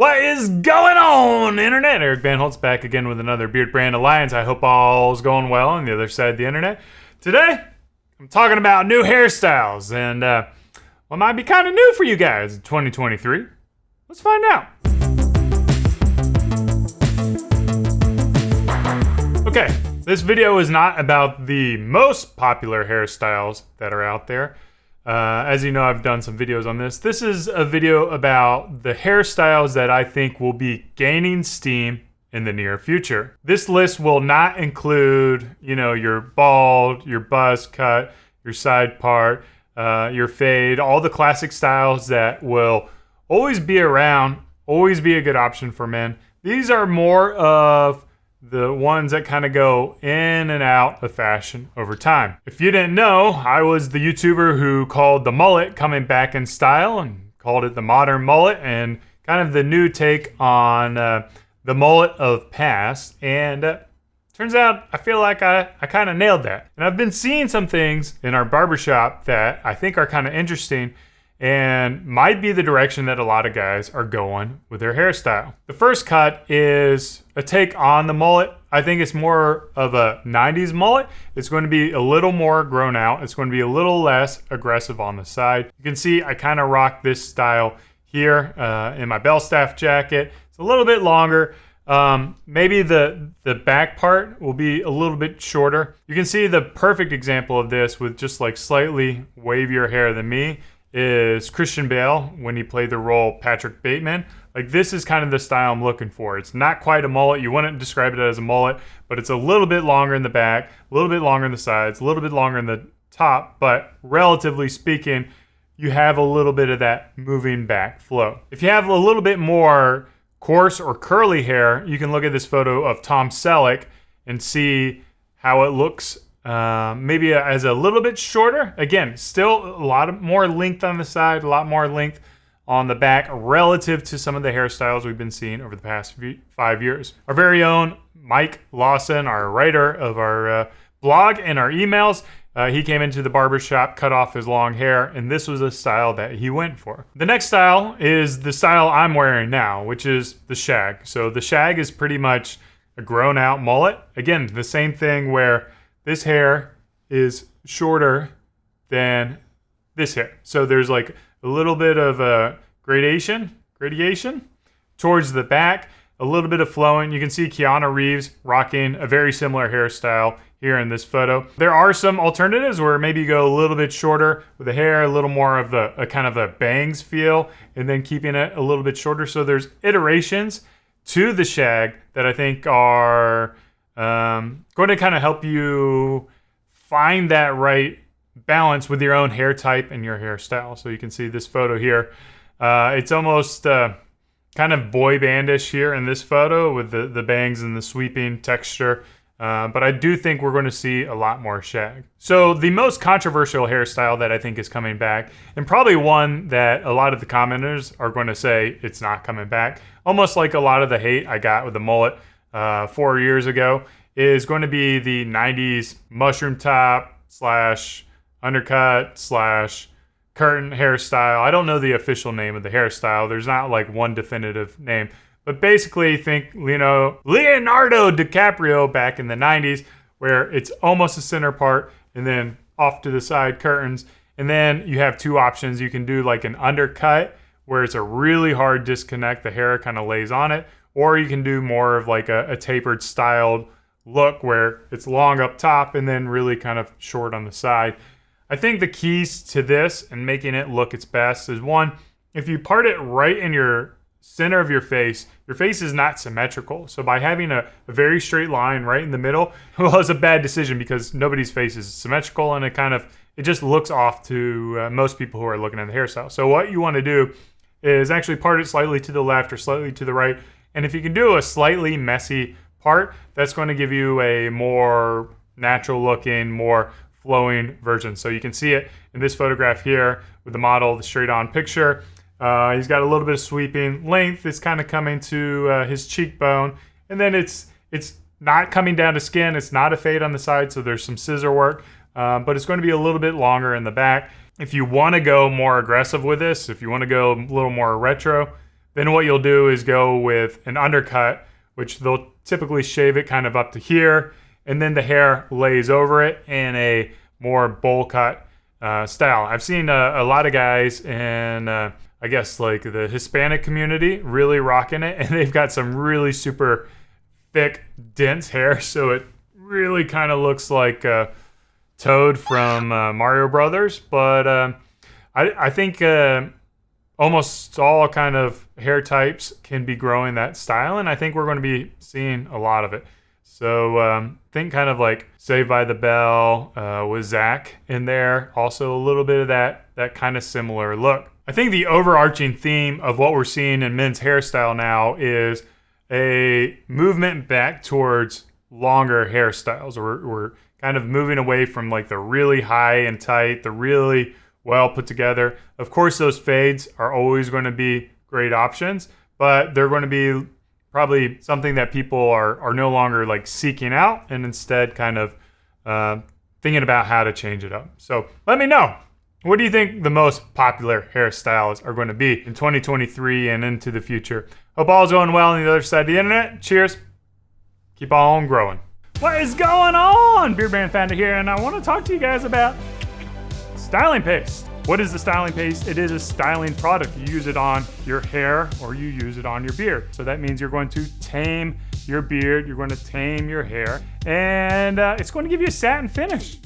What is going on, internet? Eric Bandholz back again with another Beardbrand Alliance. I hope all's going well on the other side of the internet. Today, I'm talking about new hairstyles and what might be kind of new for you guys in 2023. Let's find out. Okay, this video is not about the most popular hairstyles that are out there. As you know, I've done some videos on this. This is a video about the hairstyles that I think will be gaining steam in the near future. This list will not include, your bald, your buzz cut, your side part, your fade, all the classic styles that will always be around, always be a good option for men. These are more of the ones that kind of go in and out of fashion over time. If you didn't know, I was the YouTuber who called the mullet coming back in style and called it the modern mullet and kind of the new take on the mullet of past. And turns out I feel like I kind of nailed that. And I've been seeing some things in our barbershop that I think are kind of interesting and might be the direction that a lot of guys are going with their hairstyle. The first cut is a take on the mullet. I think it's more of a 90s mullet. It's going to be a little more grown out. It's going to be a little less aggressive on the side. You can see I kind of rock this style here in my bell staff jacket. It's a little bit longer. Maybe the back part will be a little bit shorter. You can see the perfect example of this with just like slightly wavier hair than me is Christian Bale when he played the role Patrick Bateman. Like, this is kind of the style I'm looking for. It's not quite a mullet. You wouldn't describe it as a mullet, but it's a little bit longer in the back, a little bit longer in the sides, a little bit longer in the top, but relatively speaking, you have a little bit of that moving back flow. If you have a little bit more coarse or curly hair, you can look at this photo of Tom Selleck and see how it looks maybe as a little bit shorter. Again, still a lot more length on the side, a lot more length on the back relative to some of the hairstyles we've been seeing over the past 5 years. Our very own Mike Lawson, our writer of our blog and our emails, he came into the barbershop, cut off his long hair, and this was a style that he went for. The next style is the style I'm wearing now, which is the shag. So the shag is pretty much a grown out mullet. Again, the same thing where this hair is shorter than this hair. So there's like a little bit of a gradation towards the back, a little bit of flowing. You can see Keanu Reeves rocking a very similar hairstyle here in this photo. There are some alternatives where maybe you go a little bit shorter with the hair, a little more of a kind of a bangs feel, and then keeping it a little bit shorter. So there's iterations to the shag that I think are going to kind of help you find that right balance with your own hair type and your hairstyle. So you can see this photo here. It's almost kind of boy bandish here in this photo with the bangs and the sweeping texture. But I do think we're going to see a lot more shag. So the most controversial hairstyle that I think is coming back, and probably one that a lot of the commenters are going to say it's not coming back, almost like a lot of the hate I got with the mullet 4 years ago, is going to be the 90s mushroom top / undercut / curtain hairstyle. I don't know the official name of the hairstyle. There's not like one definitive name. But basically think Leonardo DiCaprio back in the 90s, where it's almost a center part and then off to the side curtains. And then you have two options. You can do like an undercut where it's a really hard disconnect. The hair kind of lays on it. Or you can do more of like a tapered styled look where it's long up top and then really kind of short on the side. I think the keys to this and making it look its best is, one, if you part it right in your center of your face is not symmetrical. So by having a very straight line right in the middle, well, it's a bad decision because nobody's face is symmetrical and it just looks off to most people who are looking at the hairstyle. So what you want to do is actually part it slightly to the left or slightly to the right. And if you can do a slightly messy part, that's going to give you a more natural looking, more flowing version. So you can see it in this photograph here with the model, the straight on picture. He's got a little bit of sweeping length. It's kind of coming to his cheekbone. And then it's not coming down to skin. It's not a fade on the side, so there's some scissor work. But it's going to be a little bit longer in the back. If you want to go more aggressive with this, if you want to go a little more retro, Then what you'll do is go with an undercut, which they'll typically shave it kind of up to here, and then the hair lays over it in a more bowl cut style. I've seen a lot of guys in, I guess, like the Hispanic community really rocking it, and they've got some really super thick, dense hair, so it really kind of looks like Toad from Mario Brothers. But I think almost all kind of hair types can be growing that style, and I think we're going to be seeing a lot of it. So think kind of like Saved by the Bell with Zach in there. Also a little bit of that kind of similar look. I think the overarching theme of what we're seeing in men's hairstyle now is a movement back towards longer hairstyles. We're kind of moving away from like the really high and tight, the really well put together. Of course, those fades are always going to be great options, but they're going to be probably something that people are no longer like seeking out, and instead kind of thinking about how to change it up. So let me know. What do you think the most popular hairstyles are going to be in 2023 and into the future? Hope all's going well on the other side of the internet. Cheers. Keep on growing. What is going on? Beardbrand founder here, and I want to talk to you guys about styling paste. What is the styling paste? It is a styling product. You use it on your hair or you use it on your beard. So that means you're going to tame your beard, you're going to tame your hair, and it's going to give you a satin finish.